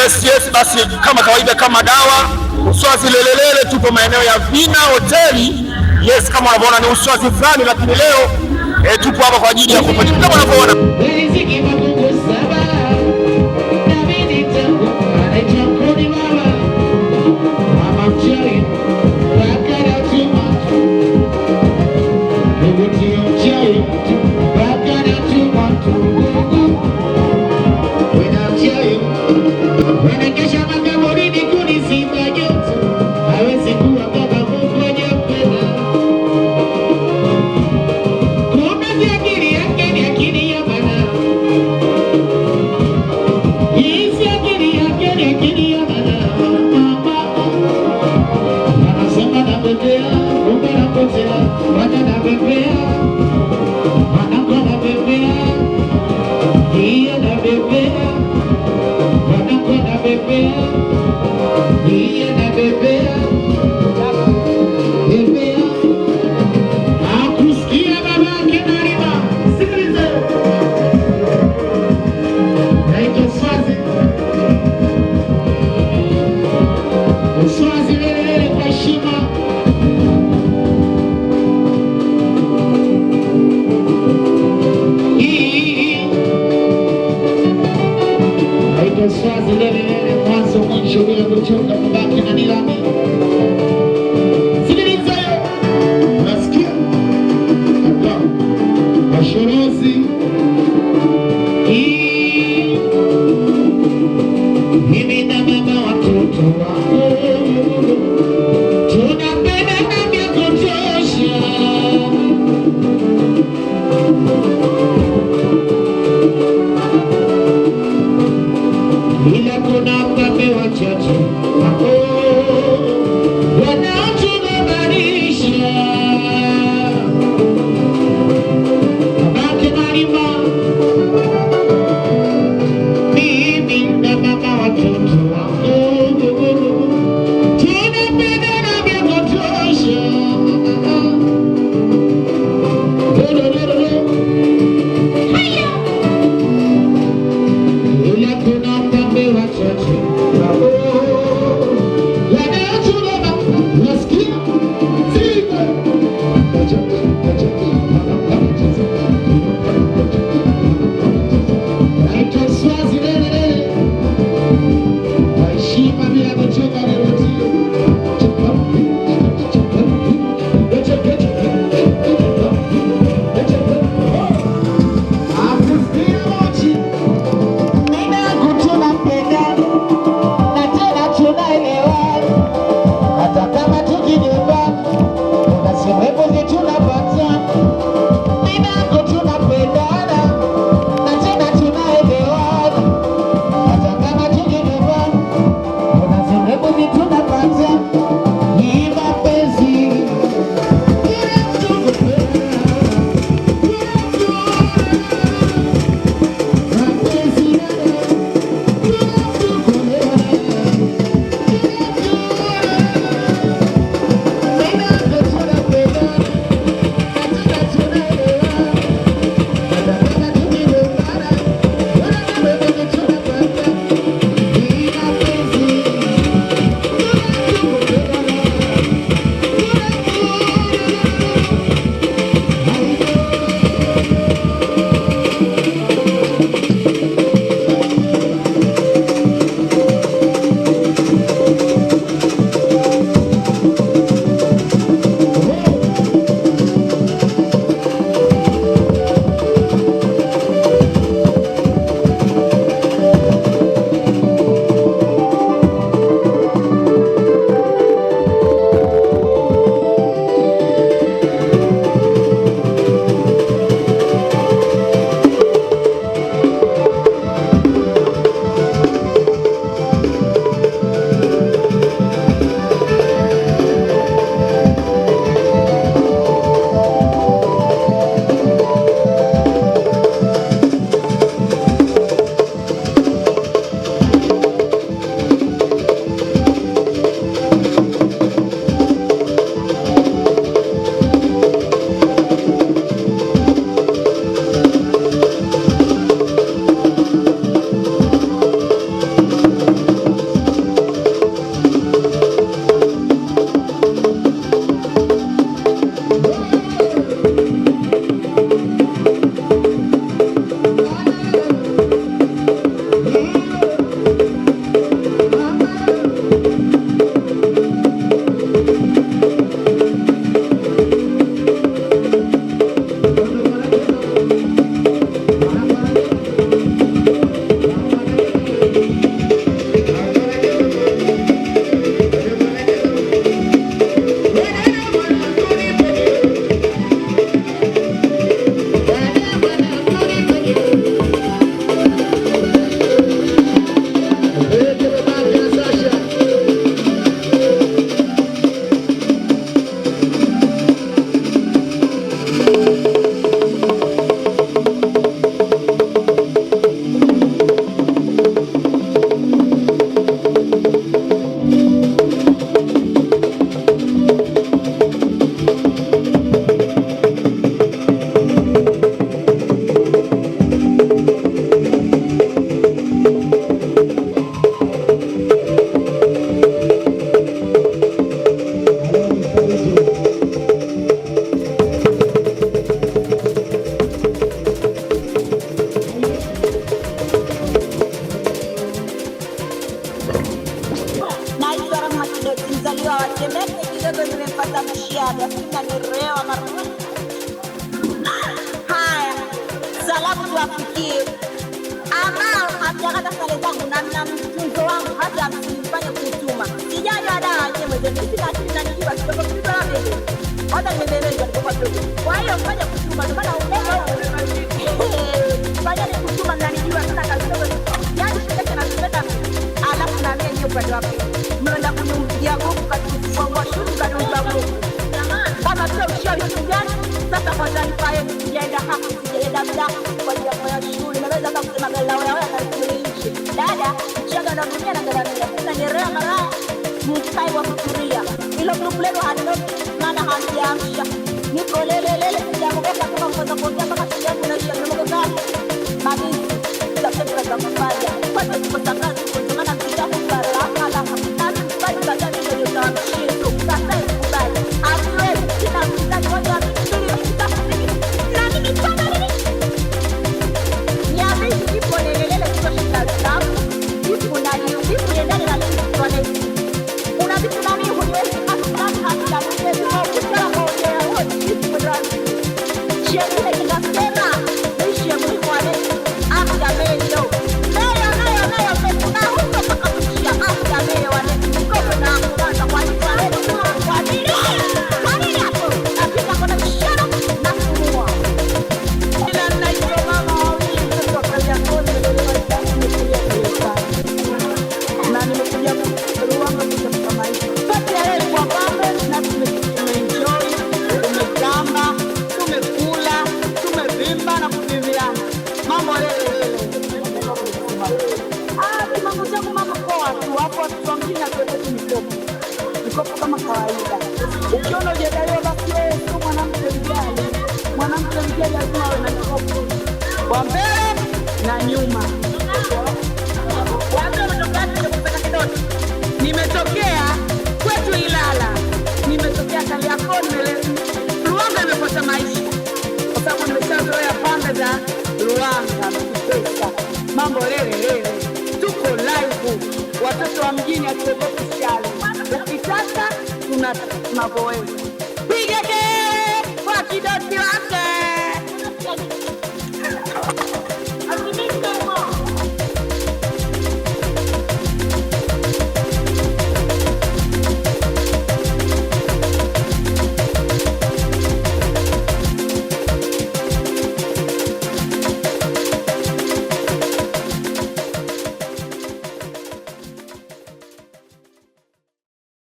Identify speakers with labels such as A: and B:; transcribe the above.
A: Yes, basi kama kawaida, kama dawa Uswazi Lelelele, tupo maeneo ya Vina Hoteli. Yes, kama unavyoona ni uswazi fulani, lakini leo tupo hapa kwa ajili ya kupata kama unavyoona.
B: Uswazi Lelelele, mwanzo mwisho bila kuchoka, mabaki na nilami. Sikiliza yo, nasikia Aka Ashorozi mimi na mama watoto wangu tunapenda na vya kutosha. Ila kuna mbabe wachache
C: na mtunzo wangu hata msifanye kutuma. Sijanywa dawa yenyewe ndio sina kitu najua kidogo kidogo hapo. Hata nimebelezwa kwa kidogo. Kwa hiyo fanya kutuma ndio maana fanya ni kutuma na nijua sana kidogo. Yaani shida na shida. Alafu na mimi ndio upande wako. Mnaenda kunyumia nguvu katika shule kadonza nguvu. Kama sio ushauri gani? Sasa kwa taarifa yenu sijaenda hapo, sijaenda bila kwa jambo ya shule. Naweza kama kusema gala wewe na kuishi. Dada, mchaga na dunia na gala. Sasa nyerea mara msai wa kuturia. Hilo grupu leo halilo maana hajaamsha. Niko lele sijamogoka kama mwanzo kuongea kama sijamu na shida mmoja. Mami, sasa tena za kufanya. Kwa sababu kutangaza kwa maana sijamu baraka na nani mbali baada ya hiyo taamshizo. Sasa ikubali. Asiwezi kila mtu moja mikopo kama kawaida. Ukiona hujadaiwa basi wewe sio mwanamke mjane. Mwanamke mjane lazima awe na mikopo kwa mbele na nyuma. Nimetokea kwetu Ilala, nimetokea Kariakoo, Ruanga nimepata maisha kwa sababu nimeshazoea pande za Ruanga na pesa. Mambo lele tuko live, watoto wa mjini atuogopi shale. Ukitaka tunavoweza. Piga kelele kwa kidoti wake.